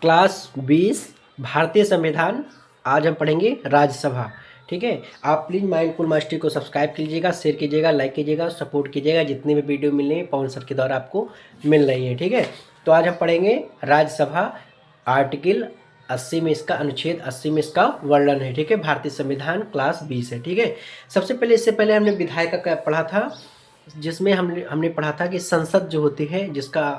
Class 20 भारतीय संविधान। आज हम पढ़ेंगे राज्यसभा। ठीक है, आप प्लीज़ माइंडफुल मास्टरी को सब्सक्राइब कीजिएगा, शेयर कीजिएगा, लाइक कीजिएगा, सपोर्ट कीजिएगा। जितने भी वीडियो मिल रहे हैं पवन सर के द्वारा आपको मिल रही है। ठीक है, तो आज हम पढ़ेंगे राज्यसभा। आर्टिकल 80 में इसका अनुच्छेद 80 में इसका वर्णन है। ठीक है, भारतीय संविधान क्लास 20 है। ठीक है, सबसे पहले इससे पहले हमने विधायिका का पढ़ा था, जिसमें हमने पढ़ा था कि संसद जो होती है, जिसका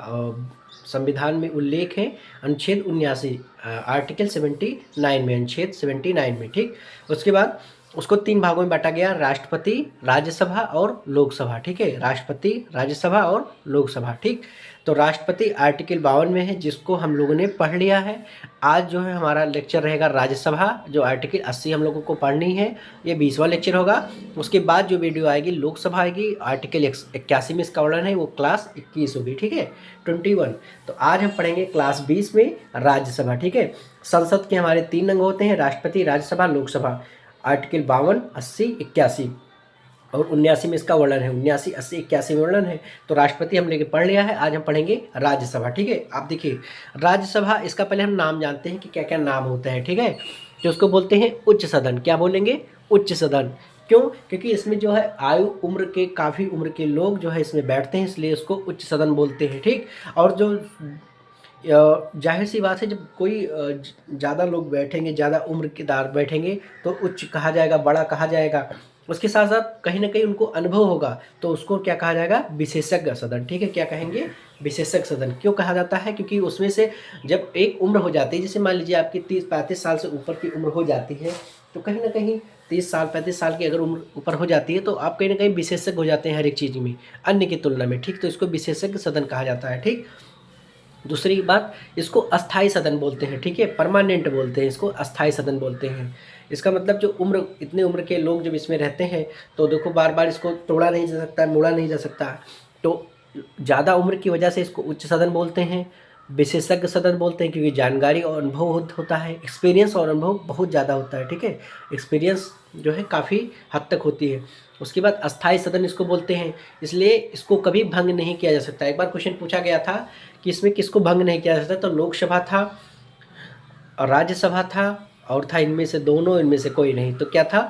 संविधान में उल्लेख है अनुच्छेद 79, आर्टिकल 79 में, अनुच्छेद 79 में। ठीक, उसके बाद उसको 3 भागों में बांटा गया, राष्ट्रपति, राज्यसभा और लोकसभा। ठीक है, राष्ट्रपति, राज्यसभा और लोकसभा। ठीक, तो राष्ट्रपति आर्टिकल 52 में है, जिसको हम लोगों ने पढ़ लिया है। आज जो है हमारा लेक्चर रहेगा राज्यसभा, जो आर्टिकल 80 हम लोगों को पढ़नी है, ये 20वां लेक्चर होगा। उसके बाद जो वीडियो आएगी लोकसभा आएगी, आर्टिकल 81 में इसका वर्णन है, वो क्लास 21 होगी। ठीक है, 21। तो आज हम पढ़ेंगे क्लास 20 में राज्यसभा। ठीक है, संसद के हमारे 3 अंग होते हैं, राष्ट्रपति, राज्यसभा, लोकसभा। आर्टिकल 52, 80, 81 और 79 में इसका वर्णन है। 79, 80, 81 में वर्णन है। तो राष्ट्रपति हम लेके पढ़ लिया है, आज हम पढ़ेंगे राज्यसभा। ठीक है, आप देखिए राज्यसभा, इसका पहले हम नाम जानते हैं कि क्या क्या नाम होता है। ठीक है, तो उसको बोलते हैं उच्च सदन। क्या बोलेंगे? उच्च सदन। क्यों? क्योंकि इसमें जो है आयु उम्र के, काफ़ी उम्र के लोग जो है इसमें बैठते हैं, इसलिए इसको उच्च सदन बोलते हैं। ठीक, और जो जाहिर सी बात है, जब कोई ज़्यादा लोग बैठेंगे, ज़्यादा उम्र के दार बैठेंगे, तो उच्च कहा जाएगा, बड़ा कहा जाएगा। उसके साथ साथ कहीं ना कहीं उनको अनुभव होगा, तो उसको क्या कहा जाएगा? विशेषज्ञ सदन। ठीक है, क्या कहेंगे? विशेषज्ञ सदन। क्यों कहा जाता है? क्योंकि उसमें से जब एक उम्र हो जाती है, जैसे मान लीजिए आपकी 30-35 साल से ऊपर की उम्र हो जाती है, तो कहीं ना कहीं 30 साल 35 साल की अगर उम्र ऊपर हो जाती है, तो आप कहीं ना कहीं विशेषज्ञ हो जाते हैं हर एक चीज़ में, अन्य की तुलना में। ठीक, तो इसको विशेषज्ञ सदन कहा जाता है। ठीक, दूसरी बात, इसको अस्थाई सदन बोलते हैं। ठीक है, परमानेंट बोलते हैं इसको, अस्थाई सदन बोलते हैं। इसका मतलब जो उम्र, इतने उम्र के लोग जब इसमें रहते हैं, तो देखो बार बार इसको तोड़ा नहीं जा सकता, मोड़ा नहीं जा सकता, तो ज़्यादा उम्र की वजह से इसको उच्च सदन बोलते हैं। विशेषज्ञ सदन बोलते हैं क्योंकि जानकारी और अनुभव होता है, एक्सपीरियंस और अनुभव बहुत ज़्यादा होता है। ठीक है, एक्सपीरियंस जो है काफ़ी हद तक होती है। उसके बाद अस्थाई सदन इसको बोलते हैं, इसलिए इसको कभी भंग नहीं किया जा सकता। एक बार क्वेश्चन पूछा गया था कि इसमें किसको भंग नहीं किया जा सकता, तो लोकसभा था और राज्यसभा था, और था इनमें से दोनों, इनमें से कोई नहीं। तो क्या था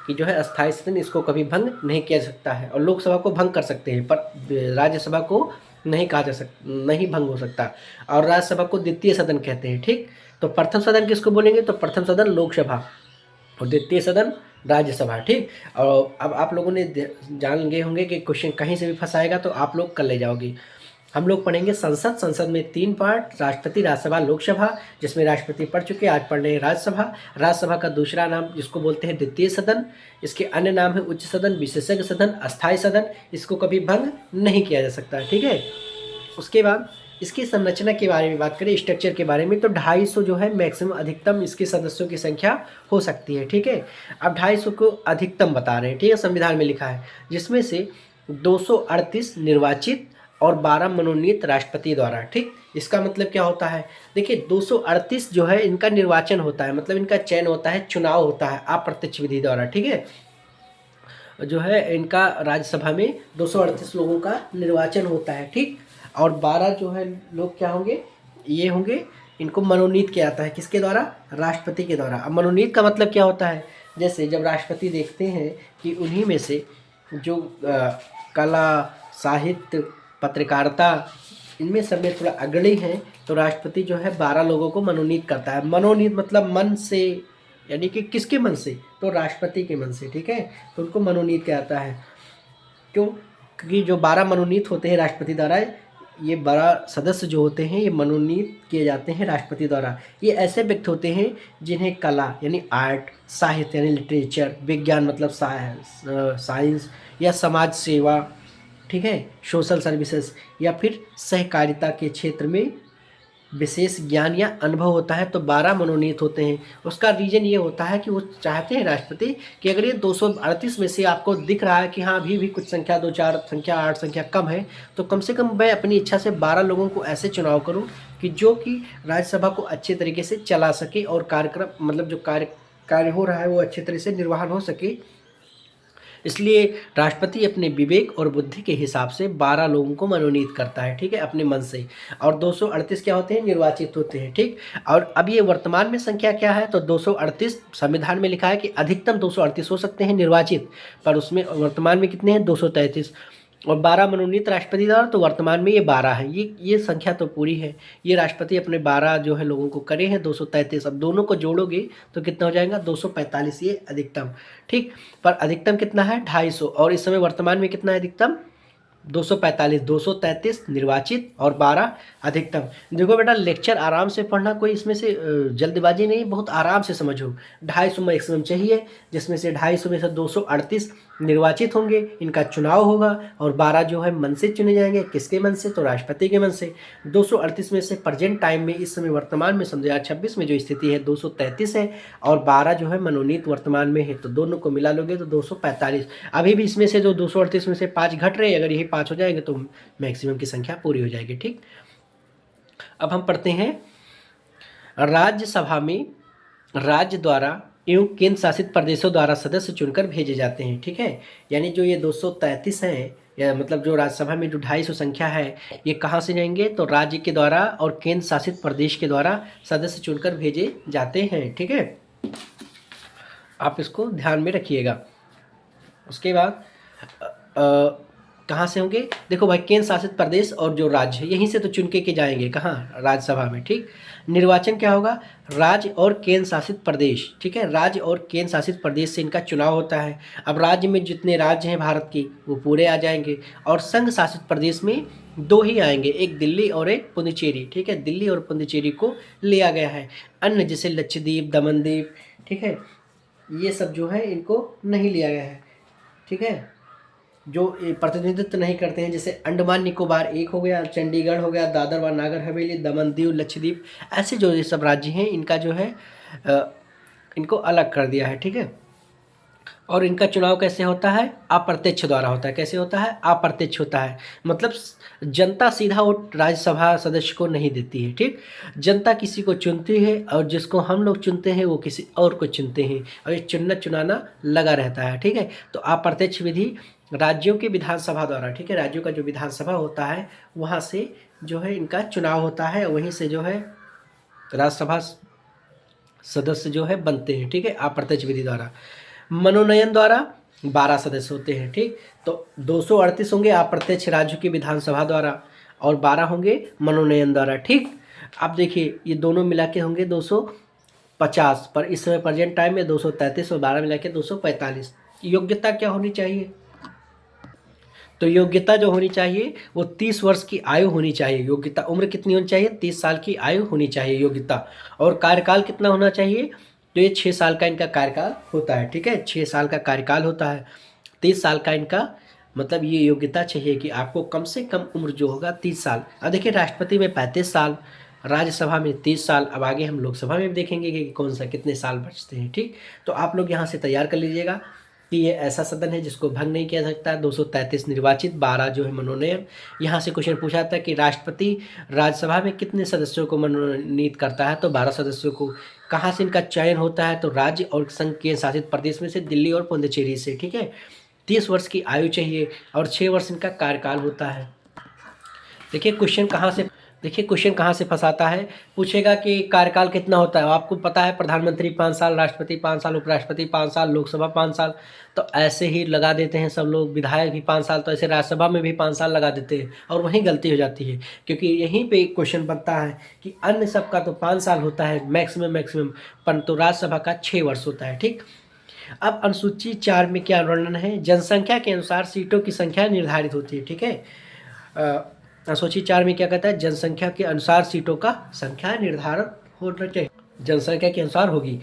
कि जो है अस्थाई सदन, इसको कभी भंग नहीं किया जा सकता है। और लोकसभा को भंग कर सकते हैं, पर राज्यसभा को नहीं कहा जा सकता, नहीं भंग हो सकता। और राज्यसभा को द्वितीय सदन कहते हैं। ठीक, तो प्रथम सदन किसको बोलेंगे? तो प्रथम सदन लोकसभा और द्वितीय सदन राज्यसभा। ठीक, और अब आप लोगों ने जान गए होंगे कि क्वेश्चन कहीं से भी फंसाएगा तो आप लोग कर ले जाओगे। हम लोग पढ़ेंगे संसद। संसद में 3 पार्ट, राष्ट्रपति, राज्यसभा, लोकसभा, जिसमें राष्ट्रपति पढ़ चुके हैं, आज पढ़ रहे हैं राज्यसभा। राज्यसभा का दूसरा नाम जिसको बोलते हैं द्वितीय सदन, इसके अन्य नाम है उच्च सदन, विशेषज्ञ सदन, अस्थाई सदन। इसको कभी भंग नहीं किया जा सकता। ठीक है, उसके बाद इसकी संरचना के बारे में बात करें, स्ट्रक्चर के बारे में, तो 250 जो है मैक्सिमम, अधिकतम इसके सदस्यों की संख्या हो सकती है। ठीक है, अब 250 को अधिकतम बता रहे हैं। ठीक है, संविधान में लिखा है, जिसमें से 238 निर्वाचित और 12 मनोनीत राष्ट्रपति द्वारा। ठीक, इसका मतलब क्या होता है? देखिए 238 जो है इनका निर्वाचन होता है, मतलब इनका चयन होता है, चुनाव होता है अप्रत्यक्ष विधि द्वारा। ठीक है, जो है इनका राज्यसभा में 238 लोगों का निर्वाचन होता है। ठीक, और 12 जो है लोग क्या होंगे? ये होंगे, इनको मनोनीत किया जाता है। किसके द्वारा? राष्ट्रपति के द्वारा। अब मनोनीत का मतलब क्या होता है? जैसे जब राष्ट्रपति देखते हैं कि उन्हीं में से जो कला, साहित्य, पत्रकारिता, इनमें सब में थोड़ा अग्रणी है, तो राष्ट्रपति जो है 12 लोगों को मनोनीत करता है। मनोनीत मतलब मन से, यानी कि किसके मन से? तो राष्ट्रपति के मन से। ठीक है, तो उनको मनोनीत किया जाता है। क्यों? क्योंकि जो 12 मनोनीत होते हैं राष्ट्रपति द्वारा, ये 12 सदस्य जो होते हैं, ये मनोनीत किए जाते हैं राष्ट्रपति द्वारा। ये ऐसे व्यक्ति होते हैं जिन्हें कला यानी आर्ट, साहित्य यानी लिटरेचर, विज्ञान मतलब साइंस, या समाज सेवा, ठीक है, सोशल सर्विसेज, या फिर सहकारिता के क्षेत्र में विशेष ज्ञान या अनुभव होता है, तो 12 मनोनीत होते हैं। उसका रीज़न ये होता है कि वो चाहते हैं राष्ट्रपति कि अगर ये 238 में से आपको दिख रहा है कि हाँ अभी भी कुछ संख्या 2 4 संख्या 8 संख्या कम है, तो कम से कम मैं अपनी इच्छा से 12 लोगों को ऐसे चुनाव करूं कि जो कि राज्यसभा को अच्छे तरीके से चला सके, और कार्यक्रम मतलब जो कार्य हो रहा है वो अच्छे तरह से निर्वहन हो सके। इसलिए राष्ट्रपति अपने विवेक और बुद्धि के हिसाब से 12 लोगों को मनोनीत करता है, ठीक है, अपने मन से। और 238 क्या होते हैं, निर्वाचित होते हैं, ठीक। और अब ये वर्तमान में संख्या क्या है, तो 238 संविधान में लिखा है कि अधिकतम 238 हो सकते हैं निर्वाचित, पर उसमें वर्तमान में कितने हैं, 233। और 12 मनोनीत राष्ट्रपति द्वारा, तो वर्तमान में ये 12 है। ये संख्या तो पूरी है। ये राष्ट्रपति अपने 12 जो है लोगों को करे हैं 233। अब दोनों को जोड़ोगे तो कितना हो जाएगा, 245, ये अधिकतम, ठीक। पर अधिकतम कितना है, 250। और इस समय वर्तमान में कितना है अधिकतम, 245, 233 निर्वाचित और 12 अधिकतम। देखो बेटा, लेक्चर आराम से पढ़ना, कोई इसमें से जल्दबाजी नहीं, बहुत आराम से समझो। 250 मैक्सिमम चाहिए, जिसमें से 250 में से 238 निर्वाचित होंगे, इनका चुनाव होगा, और 12 जो है मन से चुने जाएंगे। किसके मन से, तो राष्ट्रपति के मन से। 238 में से प्रेजेंट टाइम में, इस समय वर्तमान में 2026 में जो स्थिति है 233 है, और 12 जो है मनोनीत वर्तमान में है, तो दोनों को मिला लोगे तो 245। अभी भी इसमें से जो 238 में से 5 घट रहे हैं, अगर यही 5 हो जाएंगे तो मैक्सिमम की संख्या पूरी हो जाएगी, ठीक। अब हम पढ़ते हैं, राज्यसभा में राज्य द्वारा एवं केंद्र शासित प्रदेशों द्वारा सदस्य चुनकर भेजे जाते हैं, ठीक है। यानी जो ये 233 हैं, या मतलब जो राज्यसभा में जो 250 संख्या है, ये कहाँ से जाएंगे, तो राज्य के द्वारा और केंद्र शासित प्रदेश के द्वारा सदस्य चुनकर भेजे जाते हैं, ठीक है। आप इसको ध्यान में रखिएगा। उसके बाद कहाँ से होंगे, देखो भाई, केंद्र शासित प्रदेश और जो राज्य यहीं से तो चुन के जाएंगे, कहाँ, राज्यसभा में, ठीक। निर्वाचन क्या होगा, राज्य और केंद्र शासित प्रदेश, ठीक है, राज्य और केंद्र शासित प्रदेश से इनका चुनाव होता है। अब राज्य में जितने राज्य हैं भारत की, वो पूरे आ जाएंगे, और संघ शासित प्रदेश में 2 ही आएंगे, एक दिल्ली और एक पुडुचेरी, ठीक है। दिल्ली और पुडुचेरी को लिया गया है। अन्य जैसे लक्षद्वीप, दमनदीप, ठीक है, ये सब जो है इनको नहीं लिया गया है, ठीक है, जो प्रतिनिधित्व नहीं करते हैं। जैसे अंडमान निकोबार एक हो गया, चंडीगढ़ हो गया, दादर व नागर हवेली, दमन दीव, लक्षद्वीप, ऐसे जो ये सब राज्य हैं, इनका जो है इनको अलग कर दिया है, ठीक है। और इनका चुनाव कैसे होता है, अप्रत्यक्ष द्वारा होता है। कैसे होता है, अप्रत्यक्ष होता है, मतलब जनता सीधा वोट राज्यसभा सदस्य को नहीं देती है, ठीक। जनता किसी को चुनती है, और जिसको हम लोग चुनते हैं वो किसी और को चुनते हैं, और ये चुनना चुनाना लगा रहता है, ठीक है। तो अप्रत्यक्ष विधि राज्यों के विधानसभा द्वारा, ठीक है, राज्यों का जो विधानसभा होता है वहाँ से जो है इनका चुनाव होता है, वहीं से जो है राज्यसभा सदस्य जो है बनते हैं, ठीक है, अप्रत्यक्ष विधि द्वारा। मनोनयन द्वारा 12 सदस्य होते हैं, ठीक। तो 238 होंगे अप्रत्यक्ष राज्यों की विधानसभा द्वारा, और 12 होंगे मनोनयन द्वारा, ठीक। अब देखिए, ये दोनों मिला के होंगे 250, पर इस समय प्रेजेंट टाइम में 233 और 12 मिला के 245। योग्यता क्या होनी चाहिए, तो योग्यता जो होनी चाहिए वो 30 वर्ष की आयु होनी चाहिए। योग्यता, उम्र कितनी होनी चाहिए, 30 साल की आयु होनी चाहिए योग्यता। और कार्यकाल कितना होना चाहिए, तो ये 6 साल का इनका कार्यकाल होता है, ठीक है, 6 साल का कार्यकाल होता है। 30 साल का इनका मतलब ये योग्यता चाहिए कि आपको कम से कम उम्र जो होगा 30 साल। अब देखिए, राष्ट्रपति में 35 साल, राज्यसभा में 30 साल। अब आगे हम लोकसभा में भी देखेंगे कि कौन सा कितने साल बचते हैं, ठीक। तो आप लोग यहाँ से तैयार कर लीजिएगा कि ये ऐसा सदन है जिसको भंग नहीं किया सकता। 233 निर्वाचित, 12 जो है मनोनयन। यहाँ से क्वेश्चन पूछा था कि राष्ट्रपति राज्यसभा में कितने सदस्यों को मनोनीत करता है, तो 12 सदस्यों को। कहाँ से इनका चयन होता है, तो राज्य और संघ केंद्र शासित प्रदेश में से, दिल्ली और पुडुचेरी से, ठीक है। 30 वर्ष की आयु चाहिए, और 6 वर्ष इनका कार्यकाल होता है। देखिए क्वेश्चन कहाँ से फंसाता है, पूछेगा कि कार्यकाल कितना होता है। आपको पता है, प्रधानमंत्री 5 साल, राष्ट्रपति 5 साल, उपराष्ट्रपति 5 साल, लोकसभा 5 साल, तो ऐसे ही लगा देते हैं सब लोग। विधायक भी 5 साल, तो ऐसे राज्यसभा में भी 5 साल लगा देते हैं, और वहीं गलती हो जाती है, क्योंकि यहीं पे क्वेश्चन बनता है कि अन्य सबका तो 5 साल होता है मैक्सिमम, परंतु राज्यसभा का 6 वर्ष होता है, ठीक। अब अनुसूची 4 में क्या वर्णन है, जनसंख्या के अनुसार सीटों की संख्या निर्धारित होती है, ठीक है। अनुसूची 4 में क्या कहता है, जनसंख्या के अनुसार सीटों का संख्या निर्धारण होना चाहिए, जनसंख्या के अनुसार होगी।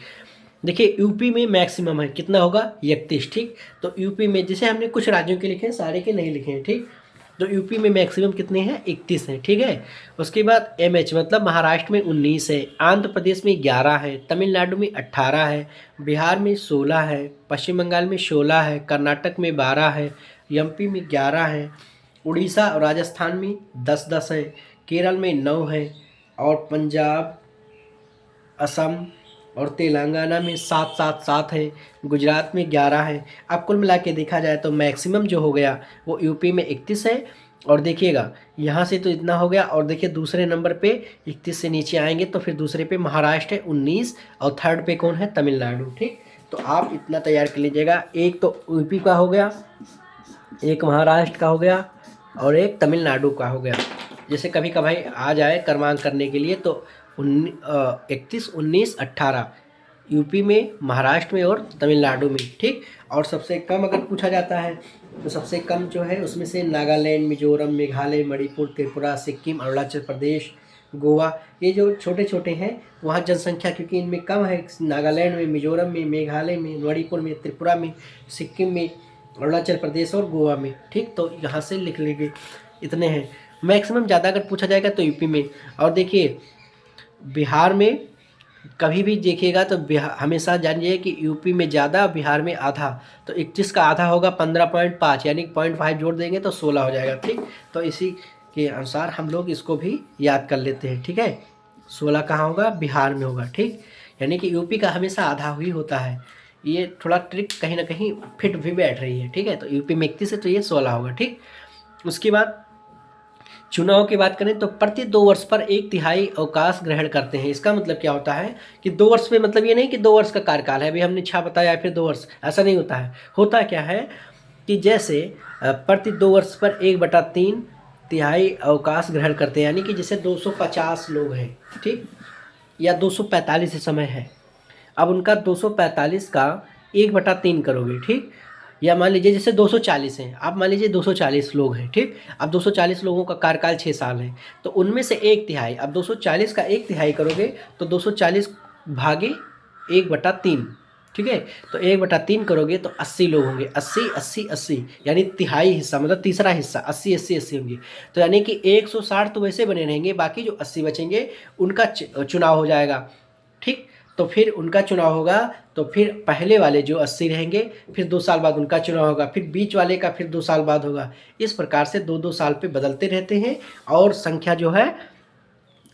देखिए, यूपी में मैक्सिमम है, कितना होगा, 31, ठीक। तो यूपी में, जैसे हमने कुछ राज्यों के लिखे हैं, सारे के नहीं लिखे हैं, ठीक। तो यूपी में मैक्सिमम कितने हैं, 31 हैं, ठीक है। उसके बाद एमएच मतलब महाराष्ट्र में 19 है, आंध्र प्रदेश में 11 है, तमिलनाडु में 18 है, बिहार में 16 है, पश्चिम बंगाल में 16 है, कर्नाटक में 12 है, एमपी में 11 है, उड़ीसा और राजस्थान में 10-10 है, केरल में 9 है, और पंजाब, असम, और तेलंगाना में 7 है, गुजरात में 11 है। अब कुल मिला के देखा जाए तो मैक्सिमम जो हो गया वो यूपी में 31 है। और देखिएगा यहाँ से तो इतना हो गया, और देखिए दूसरे नंबर पे 31 से नीचे आएंगे तो फिर दूसरे पे महाराष्ट्र है 19, और थर्ड पे कौन है, तमिलनाडु। ठीक, तो आप इतना तैयार कर लीजिएगा, एक तो यूपी का हो गया, एक महाराष्ट्र का हो गया, और एक तमिलनाडु का हो गया। जैसे कभी कभाई आ जाए क्रमांक करने के लिए तो 31, 19, 18 यूपी में, महाराष्ट्र में और तमिलनाडु में। ठीक, और सबसे कम अगर पूछा जाता है तो सबसे कम जो है उसमें से नागालैंड, मिजोरम, मेघालय, मणिपुर, त्रिपुरा, सिक्किम, अरुणाचल प्रदेश, गोवा, ये जो छोटे छोटे हैं वहाँ जनसंख्या क्योंकि इनमें कम है, नागालैंड में, मिजोरम में, मेघालय में, मणिपुर में, त्रिपुरा में, सिक्किम में, अरुणाचल प्रदेश और गोवा में। ठीक, तो यहाँ से लिख लेंगे, इतने हैं। मैक्सिमम ज़्यादा अगर पूछा जाएगा तो यूपी में। और देखिए बिहार में कभी भी देखिएगा तो बिहार हमेशा जानिए कि यूपी में ज़्यादा, बिहार में आधा। तो 31 का आधा होगा 15.5, यानी 0.5 जोड़ देंगे तो 16 हो जाएगा। ठीक, तो इसी के अनुसार हम लोग इसको भी याद कर लेते हैं। ठीक है, 16 कहाँ होगा, बिहार में होगा। ठीक, यानी कि यूपी का हमेशा आधा ही होता है। ये थोड़ा ट्रिक कहीं ना कहीं फिट भी बैठ रही है। ठीक है, तो यूपी में 31 है तो ये 16 होगा। ठीक, उसके बाद चुनाव की बात करें तो प्रति 2 वर्ष पर 1/3 अवकाश ग्रहण करते हैं। इसका मतलब क्या होता है कि 2 वर्ष में, मतलब ये नहीं कि 2 वर्ष का कार्यकाल है, अभी हमने 6 बताया फिर 2 वर्ष, ऐसा नहीं होता है। होता क्या है कि जैसे प्रति 2 वर्ष पर 1/3 तिहाई अवकाश ग्रहण करते हैं, यानी कि जैसे 250 लोग हैं, ठीक, या 245 समय है। अब उनका 245 का 1/3 करोगे, ठीक, या मान लीजिए जैसे 240 हैं, आप मान लीजिए 240 लोग हैं। ठीक, अब 240 लोगों का कार्यकाल 6 साल है, तो उनमें से 1/3, अब 240 का 1/3 करोगे तो 240 भागे 1/3। ठीक है, तो 1/3 करोगे तो 80 लोग होंगे, 80 80 80, यानी तिहाई हिस्सा, मतलब तीसरा हिस्सा 80 80 80 होंगे। तो यानी कि 160 तो वैसे बने रहेंगे, बाकी जो 80 बचेंगे उनका चुनाव हो जाएगा। ठीक, तो फिर उनका चुनाव होगा, तो फिर पहले वाले जो 80 रहेंगे फिर 2 साल बाद उनका चुनाव होगा, फिर बीच वाले का फिर 2 साल बाद होगा। इस प्रकार से 2-2 साल पे बदलते रहते हैं, और संख्या जो है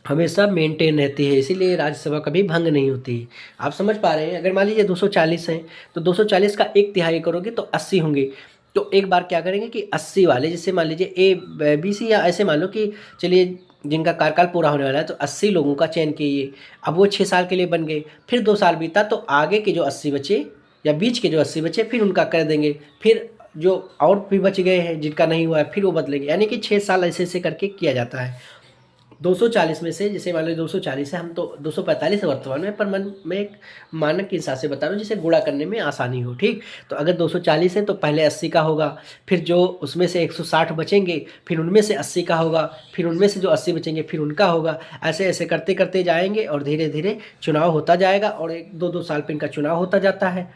हमेशा मेंटेन रहती है, इसीलिए राज्यसभा कभी भंग नहीं होती। आप समझ पा रहे हैं, अगर मान लीजिए 240 हैं तो 240 का 1/3 करोगे तो 80 होंगे। तो एक बार क्या करेंगे कि 80 वाले, जैसे मान लीजिए ए बी सी, या ऐसे मान लो कि चलिए जिनका कार्यकाल पूरा होने वाला है तो 80 लोगों का चयन कीजिए। अब वो 6 साल के लिए बन गए, फिर 2 साल बीता तो आगे के जो 80 बचे या बीच के जो 80 बचे फिर उनका कर देंगे, फिर जो और भी बच गए हैं जिनका नहीं हुआ है फिर वो बदलेंगे, यानी कि 6 साल ऐसे ऐसे करके किया जाता है। 240 में से, जैसे मान लो 240 है, हम तो 245 है वर्तमान में, पर मन में एक मानक के हिसाब से बता रहा हूँ जिसे गुणा करने में आसानी हो। ठीक, तो अगर 240 है तो पहले 80 का होगा, फिर जो उसमें से 160 बचेंगे फिर उनमें से 80 का होगा, फिर उनमें से जो 80 बचेंगे फिर उनका होगा। ऐसे ऐसे करते करते जाएंगे और धीरे धीरे चुनाव होता जाएगा, और 1-2 साल पर इनका चुनाव होता जाता है।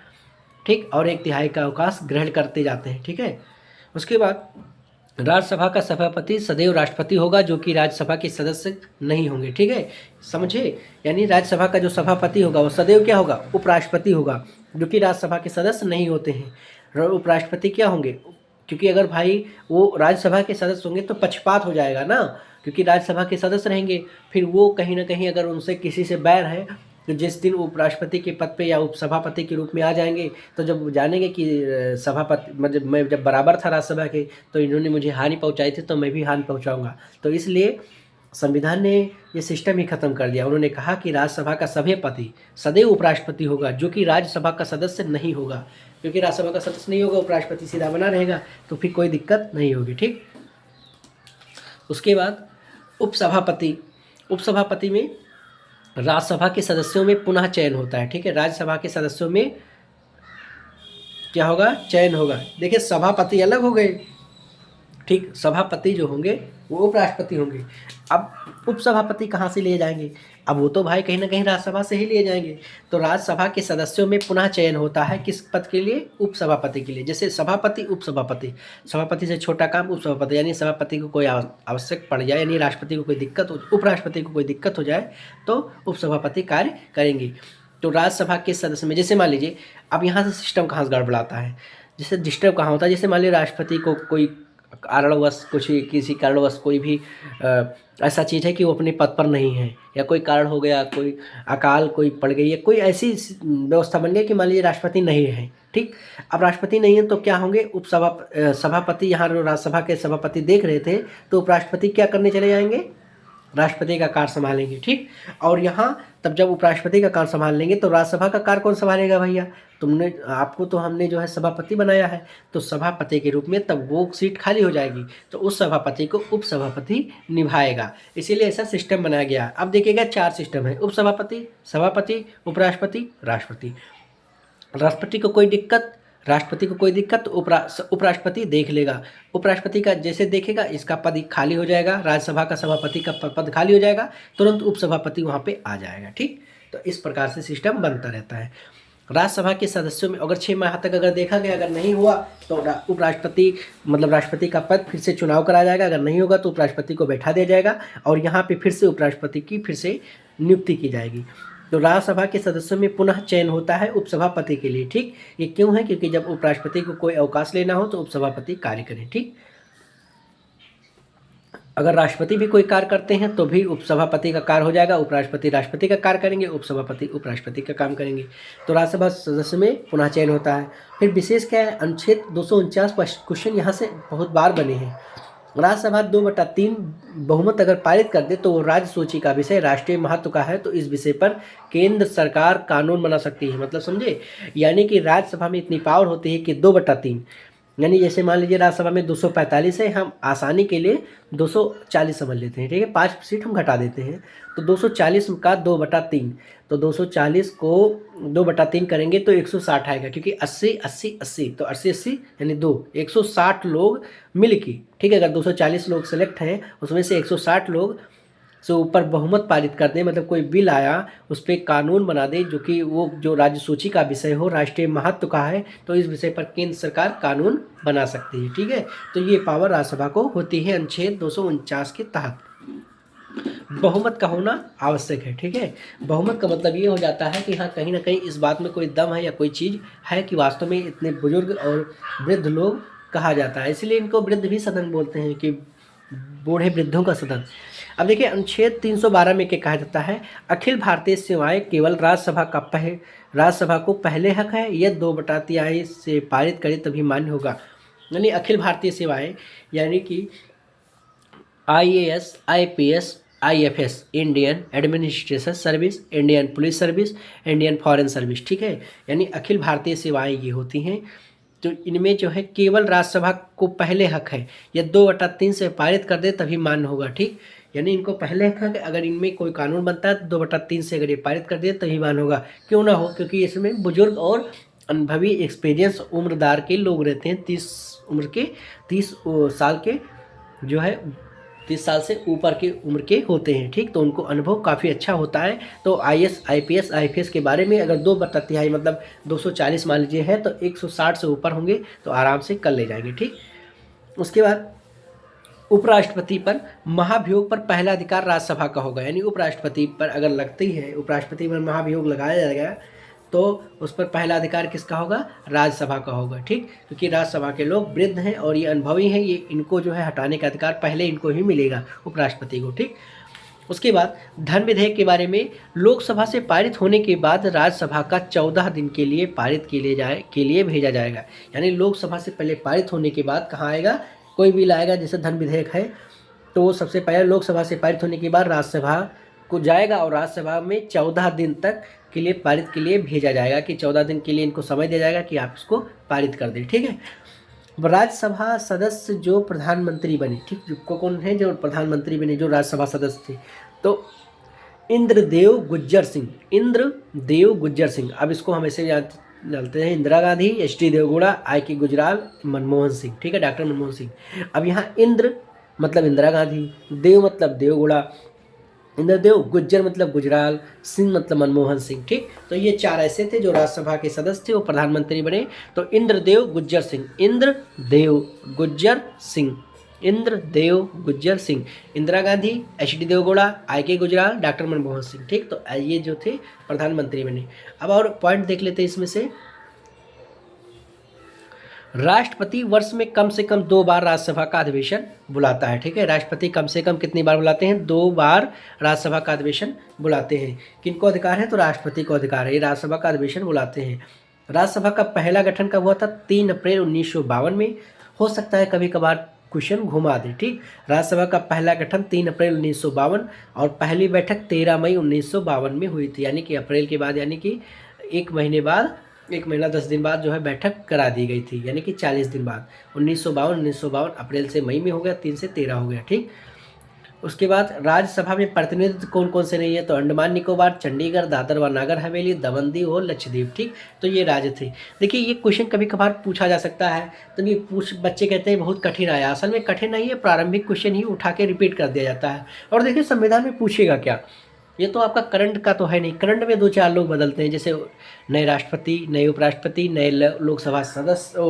ठीक, और 1/3 का अवकाश ग्रहण करते जाते हैं। ठीक है, उसके बाद राज्यसभा का सभापति सदैव राष्ट्रपति होगा, जो कि राज्यसभा के सदस्य नहीं होंगे। ठीक है, समझे, यानी राज्यसभा का जो सभापति होगा वो सदैव क्या होगा, उपराष्ट्रपति होगा, जो कि राज्यसभा के सदस्य नहीं होते हैं। उपराष्ट्रपति क्या होंगे, क्योंकि अगर भाई वो राज्यसभा के सदस्य होंगे तो पक्षपात हो जाएगा ना, क्योंकि राज्यसभा के सदस्य रहेंगे, फिर वो कहीं ना कहीं अगर उनसे किसी से बैर है तो जिस दिन उपराष्ट्रपति के पद पे या उपसभापति के रूप में आ जाएंगे तो जब जानेंगे कि सभापति, मतलब मैं जब बराबर था राज्यसभा के तो इन्होंने मुझे हानि पहुंचाई थी तो मैं भी हानि पहुंचाऊंगा। तो इसलिए संविधान ने ये सिस्टम ही खत्म कर दिया। उन्होंने कहा कि राज्यसभा का सभापति सदैव उपराष्ट्रपति होगा, जो कि राज्यसभा का सदस्य नहीं होगा। क्योंकि राज्यसभा का सदस्य नहीं होगा, उपराष्ट्रपति सीधा बना रहेगा, तो फिर कोई दिक्कत नहीं होगी। ठीक, उसके बाद उपसभापति में राज्यसभा के सदस्यों में पुनः चयन होता है। ठीक है, राज्यसभा के सदस्यों में क्या होगा, चयन होगा। देखिए सभापति अलग हो गए, ठीक, सभापति जो होंगे वो उपराष्ट्रपति होंगे। अब उपसभापति कहाँ से लिए जाएंगे, अब वो तो भाई कहीं ना कहीं राज्यसभा से ही लिए जाएंगे। तो राज्यसभा के सदस्यों में पुनः चयन होता है किस पद के लिए, उपसभापति के लिए। जैसे सभापति, उपसभापति, सभापति से छोटा काम उपसभापति, यानी सभापति को कोई आवश्यक पड़ जाए, यानी राष्ट्रपति को कोई दिक्कत हो, उपराष्ट्रपति को कोई दिक्कत हो जाए तो उपसभापति कार्य करेंगे। तो राज्यसभा के सदस्य में जैसे मान लीजिए, अब यहाँ से सिस्टम कहाँ से गड़बड़ाता है, जैसे डिस्टर्ब कहाँ होता है, जैसे मान लीजिए राष्ट्रपति को कोई कारणवश कुछ किसी कारणवश कोई भी ऐसा चीज़ है कि वो अपने पद पर नहीं है, या कोई कारण हो गया, कोई अकाल कोई पड़ गई, या कोई ऐसी व्यवस्था बन गई कि मान लीजिए राष्ट्रपति नहीं है, ठीक। अब राष्ट्रपति नहीं है तो क्या होंगे, सभापति, यहाँ जो राज्यसभा के सभापति देख रहे थे, तो उपराष्ट्रपति क्या करने चले जाएंगे, राष्ट्रपति का कार्य संभालेंगे, ठीक। और यहाँ तब जब उपराष्ट्रपति का कार्य संभाल लेंगे तो राज्यसभा का कार्य कौन संभालेगा भैया, आपको तो हमने जो है सभापति बनाया है, तो सभापति के रूप में तब वो सीट खाली हो जाएगी, तो उस सभापति को उपसभापति निभाएगा, इसीलिए ऐसा सिस्टम बनाया गया। अब देखिएगा 4 सिस्टम है, उपसभापति, सभापति, उपराष्ट्रपति, राष्ट्रपति। राष्ट्रपति को कोई दिक्कत, राष्ट्रपति को कोई दिक्कत तो उपराष्ट्रपति देख लेगा, उपराष्ट्रपति का जैसे देखेगा इसका पद खाली हो जाएगा, राज्यसभा का सभापति का पद खाली हो जाएगा, तुरंत उपसभापति वहाँ पे आ जाएगा, ठीक। तो इस प्रकार से सिस्टम बनता रहता है। राज्यसभा के सदस्यों में अगर 6 माह तक अगर देखा गया, अगर नहीं हुआ तो उपराष्ट्रपति मतलब राष्ट्रपति का पद फिर से चुनाव कराया जाएगा, अगर नहीं होगा तो उपराष्ट्रपति को बैठा दिया जाएगा और यहाँ पे फिर से उपराष्ट्रपति की फिर से नियुक्ति की जाएगी। तो राज्यसभा के सदस्यों में पुनः चयन होता है उपसभापति के लिए, ठीक। ये क्यों है, क्योंकि जब उपराष्ट्रपति को कोई अवकाश लेना हो तो उपसभापति कार्य करें, ठीक। अगर राष्ट्रपति भी कोई कार्य करते हैं तो भी उपसभापति का कार्य हो जाएगा, उपराष्ट्रपति राष्ट्रपति का कार्य करेंगे, उपसभापति उपराष्ट्रपति का काम करेंगे। तो राज्यसभा सदस्य में पुनः चयन होता है। फिर विशेष क्या है, अनुच्छेद 249 क्वेश्चन यहाँ से बहुत बार बने हैं। राज्यसभा 2/3 बहुमत अगर पारित कर दे तो वो राज्य सूची का विषय राष्ट्रीय महत्व का है, तो इस विषय पर केंद्र सरकार कानून बना सकती है। मतलब समझे, यानी कि राज्यसभा में इतनी पावर होती है कि 2/3, यानी जैसे मान लीजिए राज्यसभा में 245 है, हम आसानी के लिए 240 समझ लेते हैं, ठीक है, 5 सीट हम घटा देते हैं, तो 240 का 2/3, तो 240 को 2/3 करेंगे तो 160 आएगा, क्योंकि 80 80 80, तो 80 80 यानी 2 160 लोग मिल के, ठीक है, अगर 240 लोग सेलेक्ट हैं उसमें से 160 लोग से ऊपर बहुमत पारित कर दें, मतलब कोई बिल आया उस पर कानून बना दे जो कि वो जो राज्य सूची का विषय हो, राष्ट्रीय महत्व का है, तो इस विषय पर केंद्र सरकार कानून बना सकती है, ठीक है। तो ये पावर राज्यसभा को होती है अनुच्छेद 249 के तहत। बहुमत का होना आवश्यक है, ठीक है। बहुमत का मतलब ये हो जाता है कि हाँ कहीं ना कहीं इस बात में कोई दम है या कोई चीज़ है कि वास्तव में इतने बुजुर्ग और वृद्ध लोग कहा जाता है, इसलिए इनको वृद्ध भी सदन बोलते हैं कि बूढ़े वृद्धों का सदन। अब देखिए अनुच्छेद 312 में क्या कहा जाता है, अखिल भारतीय सेवाएं केवल राज्यसभा को पहले हक है, यह 2/3 से पारित करे तभी मान्य होगा। यानी अखिल भारतीय सेवाएं यानी कि IAS, IPS, IFS, Indian administration service, Indian police service, Indian foreign service, ठीक है। यानी अखिल भारतीय सेवाएं ये होती हैं, तो इनमें जो है केवल राज्यसभा को पहले हक है, या 2/3 से पारित कर दे तभी मान्य होगा, ठीक। यानी इनको पहले हक है, अगर इनमें कोई कानून बनता है तो 2/3 से अगर ये पारित कर दे तभी मान्य होगा। क्यों ना हो, क्योंकि इसमें बुजुर्ग और अनुभवी एक्सपीरियंस उम्रदार के लोग रहते हैं, 30 साल के जो है 30 साल से ऊपर के उम्र के होते हैं, ठीक। तो उनको अनुभव काफ़ी अच्छा होता है। तो IAS, IPS, IFS के बारे में अगर 2/3 मतलब 240 मान लीजिए है तो 160 से ऊपर होंगे तो आराम से कर ले जाएंगे, ठीक। उसके बाद उपराष्ट्रपति पर महाभियोग पर पहला अधिकार राज्यसभा का होगा, यानी उपराष्ट्रपति पर अगर लगती है, उपराष्ट्रपति पर महाभियोग लगाया जाएगा तो उस पर पहला अधिकार किसका होगा, राज्यसभा का होगा, ठीक। क्योंकि राज्यसभा के लोग वृद्ध हैं और ये अनुभवी हैं, ये इनको जो है हटाने का अधिकार पहले इनको ही मिलेगा, उपराष्ट्रपति को, ठीक। उसके बाद धन विधेयक के बारे में, लोकसभा से पारित होने के बाद राज्यसभा का 14 दिन के लिए पारित के लिए भेजा जाएगा। यानी लोकसभा से पहले पारित होने के बाद कहाँ आएगा, कोई बिल आएगा जैसे धन विधेयक है तो वो सबसे पहले लोकसभा से पारित होने के बाद राज्यसभा को जाएगा और राज्यसभा में 14 दिन तक के लिए पारित के लिए भेजा जाएगा, कि 14 दिन के लिए इनको समय दिया जाएगा कि आप इसको पारित कर दें, ठीक है। राज्यसभा सदस्य जो प्रधानमंत्री बने, ठीक, कौन है जो प्रधानमंत्री बने जो राज्यसभा सदस्य थे, तो इंद्रदेव गुज्जर सिंह। अब इसको हम ऐसे जानते हैं, इंदिरा गांधी, HD देवगौड़ा, IK गुजराल, मनमोहन सिंह, ठीक है, डॉक्टर मनमोहन सिंह। अब यहाँ इंद्र मतलब इंदिरा गांधी, देव मतलब देवगौड़ा, इंद्रदेव, गुज्जर मतलब गुजराल, सिंह मतलब मनमोहन सिंह, ठीक। तो ये 4 ऐसे थे जो राज्यसभा के सदस्य थे, वो प्रधानमंत्री बने। तो Indradev Gujjar Singh, Indira Gandhi, HD Devegowda, IK Gujral, doctor Manmohan Singh, ठीक। तो ये जो थे प्रधानमंत्री बने। अब और पॉइंट देख लेते हैं इसमें से, राष्ट्रपति वर्ष में कम से कम 2 बार राज्यसभा का अधिवेशन बुलाता है। ठीक है, राष्ट्रपति कम से कम कितनी बार बुलाते हैं? 2 बार राज्यसभा का अधिवेशन बुलाते हैं। किनको अधिकार है? तो राष्ट्रपति को अधिकार है, ये राज्यसभा का अधिवेशन बुलाते हैं। राज्यसभा का पहला गठन कब हुआ था? 3 अप्रैल 1952 में। हो सकता है कभी कभार क्वेश्चन घुमा दे। ठीक, राज्यसभा का पहला गठन 3 अप्रैल 1952 और पहली बैठक 13 मई 1952 में हुई थी, यानी कि अप्रैल के बाद, यानी कि 1 महीने बाद, 1 महीना 10 दिन बाद जो है बैठक करा दी गई थी, यानी कि 40 दिन बाद। 1952 अप्रैल से मई में हो गया, 3 से 13 हो गया। ठीक, उसके बाद राज्यसभा में प्रतिनिधित्व कौन कौन से नहीं है? तो अंडमान निकोबार, चंडीगढ़, दादर व नागर हवेली, दमन दीव और लक्षद्वीप। ठीक, तो ये राज्य थे। देखिए ये क्वेश्चन कभी कभार पूछा जा सकता है, तो ये बच्चे कहते हैं बहुत कठिन आया। असल में कठिन नहीं है, प्रारंभिक क्वेश्चन ही उठा के रिपीट कर दिया जाता है। और देखिए संविधान में पूछेगा क्या, ये तो आपका करंट का तो है नहीं। करंट में 2-4 लोग बदलते हैं, जैसे नए राष्ट्रपति, नए उपराष्ट्रपति, नए लोकसभा सदस्य,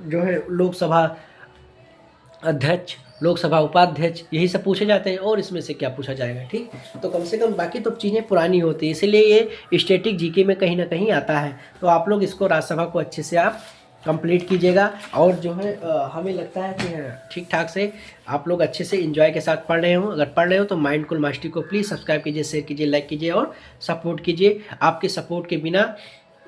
जो है लोकसभा अध्यक्ष, लोकसभा उपाध्यक्ष, यही सब पूछे जाते हैं। और इसमें से क्या पूछा जाएगा? ठीक, तो कम से कम बाकी तो चीज़ें पुरानी होती है, इसीलिए ये स्टैटिक जीके में कहीं ना कहीं आता है। तो आप लोग इसको राज्यसभा को अच्छे से आप कंप्लीट कीजिएगा। और जो है हमें लगता है कि ठीक ठाक से आप लोग अच्छे से एंजॉय के साथ पढ़ रहे हो। अगर पढ़ रहे हो तो माइंडफुल मास्टरी को प्लीज़ सब्सक्राइब कीजिए, शेयर कीजिए, लाइक कीजिए और सपोर्ट कीजिए। आपके सपोर्ट के बिना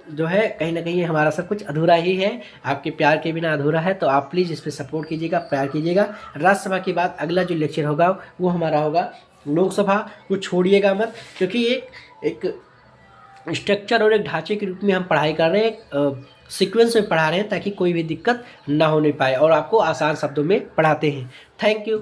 जो है कहीं ना कहीं हमारा सब कुछ अधूरा ही है, आपके प्यार के बिना अधूरा है। तो आप प्लीज़ इस पर सपोर्ट कीजिएगा, प्यार कीजिएगा। राज्यसभा के बाद अगला जो लेक्चर होगा वो हमारा होगा लोकसभा। वो छोड़िएगा मत, क्योंकि एक स्ट्रक्चर और एक ढांचे के रूप में हम पढ़ाई कर रहे हैं, एक सीक्वेंस में पढ़ा रहे हैं, ताकि कोई भी दिक्कत ना होने पाए, और आपको आसान शब्दों में पढ़ाते हैं। Thank you.